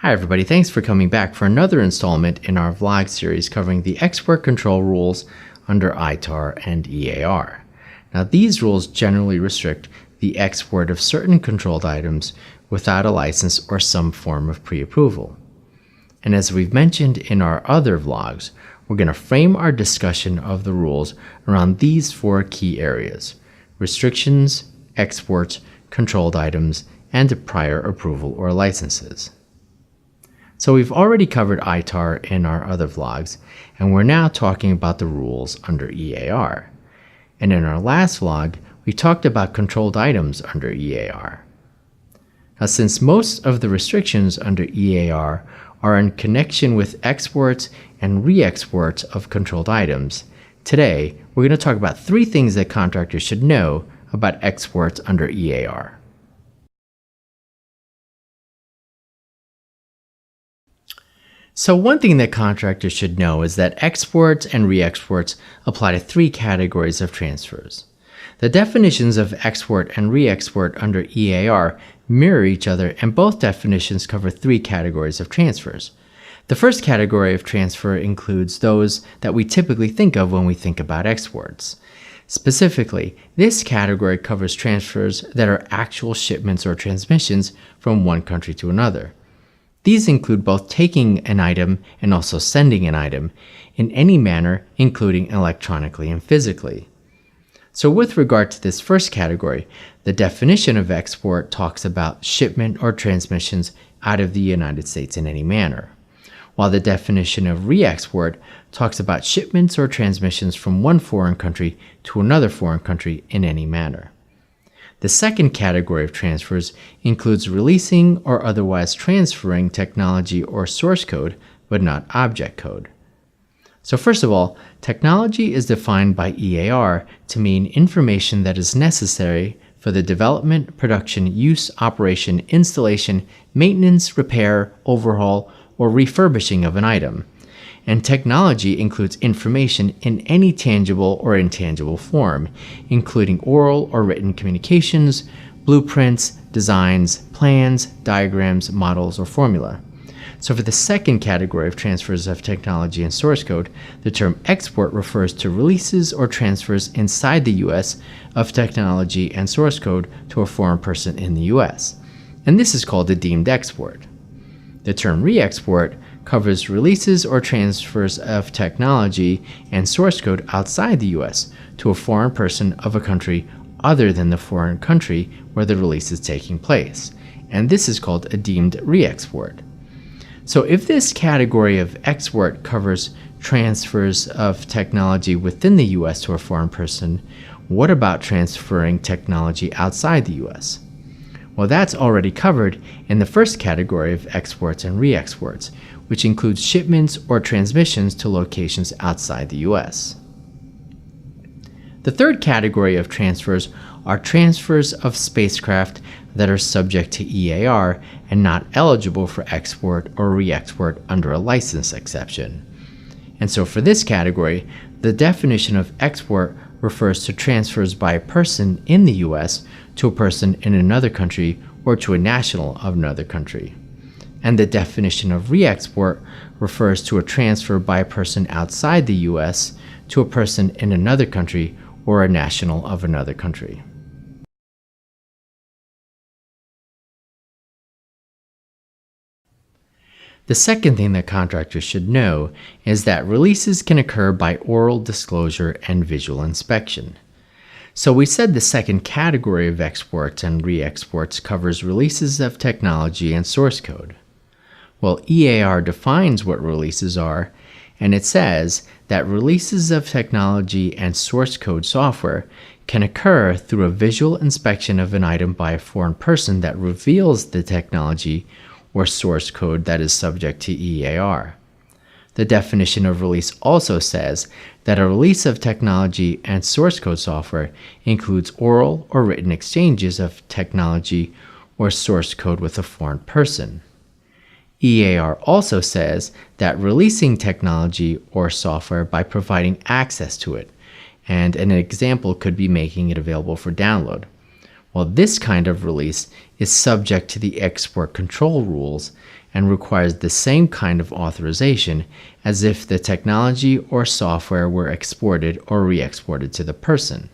Hi everybody, thanks for coming back for another installment in our vlog series covering the export control rules under ITAR and EAR. Now these rules generally restrict the export of certain controlled items without a license or some form of pre-approval. And as we've mentioned in our other vlogs, we're going to frame our discussion of the rules around these four key areas: restrictions, exports, controlled items, and prior approval or licenses. So we've already covered ITAR in our other vlogs, and we're now talking about the rules under EAR. And in our last vlog, we talked about controlled items under EAR. Now, since most of the restrictions under EAR are in connection with exports and re-exports of controlled items, today we're going to talk about three things that contractors should know about exports under EAR. So one thing that contractors should know is that exports and re-exports apply to three categories of transfers. The definitions of export and re-export under EAR mirror each other, and both definitions cover three categories of transfers. The first category of transfer includes those that we typically think of when we think about exports. Specifically, this category covers transfers that are actual shipments or transmissions from one country to another. These include both taking an item and also sending an item in any manner, including electronically and physically. So with regard to this first category, the definition of export talks about shipment or transmissions out of the United States in any manner, while the definition of re-export talks about shipments or transmissions from one foreign country to another foreign country in any manner. The second category of transfers includes releasing or otherwise transferring technology or source code, but not object code. So first of all, technology is defined by EAR to mean information that is necessary for the development, production, use, operation, installation, maintenance, repair, overhaul, or refurbishing of an item. And technology includes information in any tangible or intangible form, including oral or written communications, blueprints, designs, plans, diagrams, models, or formula. So for the second category of transfers of technology and source code, the term export refers to releases or transfers inside the U.S. of technology and source code to a foreign person in the U.S. And this is called a deemed export. The term re-export covers releases or transfers of technology and source code outside the U.S. to a foreign person of a country other than the foreign country where the release is taking place. And this is called a deemed re-export. So if this category of export covers transfers of technology within the U.S. to a foreign person, what about transferring technology outside the U.S.? Well, that's already covered in the first category of exports and re-exports, which includes shipments or transmissions to locations outside the U.S. The third category of transfers are transfers of spacecraft that are subject to EAR and not eligible for export or re-export under a license exception. And so for this category, the definition of export refers to transfers by a person in the U.S. to a person in another country or to a national of another country. And the definition of re-export refers to a transfer by a person outside the U.S. to a person in another country or a national of another country. The second thing that contractors should know is that releases can occur by oral disclosure and visual inspection. So we said the second category of exports and re-exports covers releases of technology and source code. Well, EAR defines what releases are, and it says that releases of technology and source code software can occur through a visual inspection of an item by a foreign person that reveals the technology or source code that is subject to EAR. The definition of release also says that a release of technology and source code software includes oral or written exchanges of technology or source code with a foreign person. EAR also says that releasing technology or software by providing access to it, and an example could be making it available for download. Well, this kind of release is subject to the export control rules and requires the same kind of authorization as if the technology or software were exported or re-exported to the person.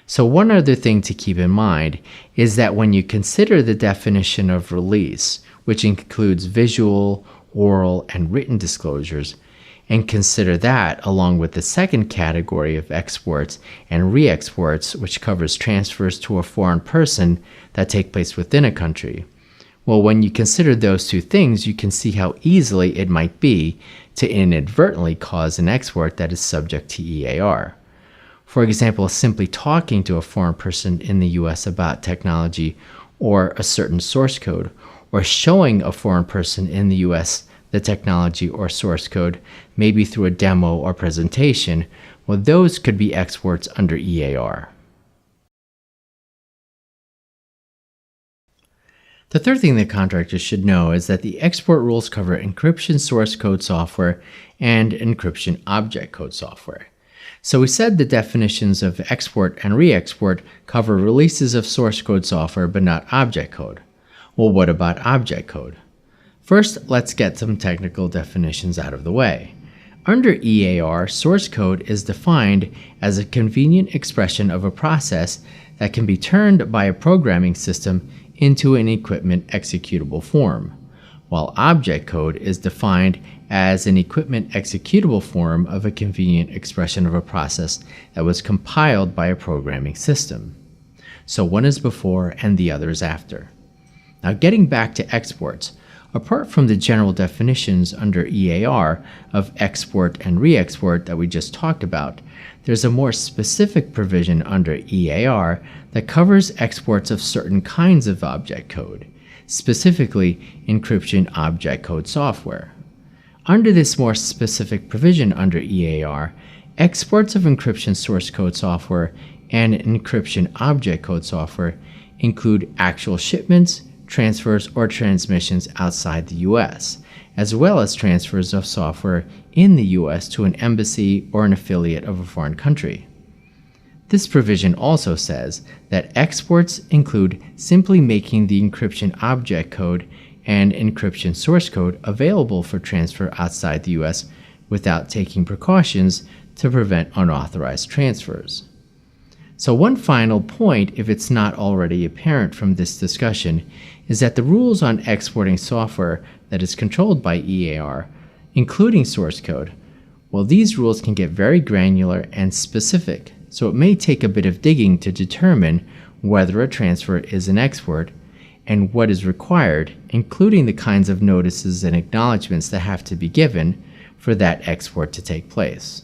So one other thing to keep in mind is that when you consider the definition of release, which includes visual, oral, and written disclosures, and consider that along with the second category of exports and re-exports, which covers transfers to a foreign person that take place within a country. Well, when you consider those two things, you can see how easily it might be to inadvertently cause an export that is subject to EAR. For example, simply talking to a foreign person in the US about technology or a certain source code, or showing a foreign person in the US the technology or source code, maybe through a demo or presentation, well, those could be exports under EAR. The third thing that contractors should know is that the export rules cover encryption source code software and encryption object code software. So we said the definitions of export and re-export cover releases of source code software but not object code. Well, what about object code? First, let's get some technical definitions out of the way. Under EAR, source code is defined as a convenient expression of a process that can be turned by a programming system into an equipment executable form, while object code is defined as an equipment executable form of a convenient expression of a process that was compiled by a programming system. So one is before and the other is after. Now, getting back to exports, apart from the general definitions under EAR of export and re-export that we just talked about, there's a more specific provision under EAR that covers exports of certain kinds of object code, specifically encryption object code software. Under this more specific provision under EAR, exports of encryption source code software and encryption object code software include actual shipments, transfers, or transmissions outside the US, as well as transfers of software in the US to an embassy or an affiliate of a foreign country. This provision also says that exports include simply making the encryption object code and encryption source code available for transfer outside the US without taking precautions to prevent unauthorized transfers. So one final point, if it's not already apparent from this discussion, is that the rules on exporting software that is controlled by EAR, including source code, well, these rules can get very granular and specific, so it may take a bit of digging to determine whether a transfer is an export and what is required, including the kinds of notices and acknowledgments that have to be given for that export to take place.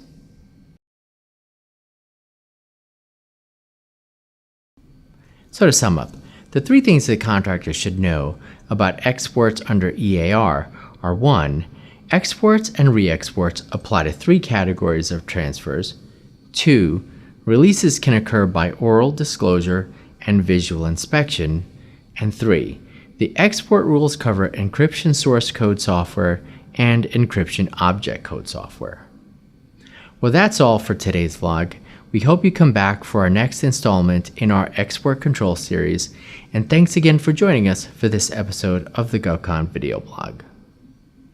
So to sum up, the three things that contractors should know about exports under EAR are: 1. Exports and re-exports apply to three categories of transfers. 2. Releases can occur by oral disclosure and visual inspection. And 3. The export rules cover encryption source code software and encryption object code software. Well, that's all for today's vlog. We hope you come back for our next installment in our export control series, and thanks again for joining us for this episode of the GovCon Video Blog.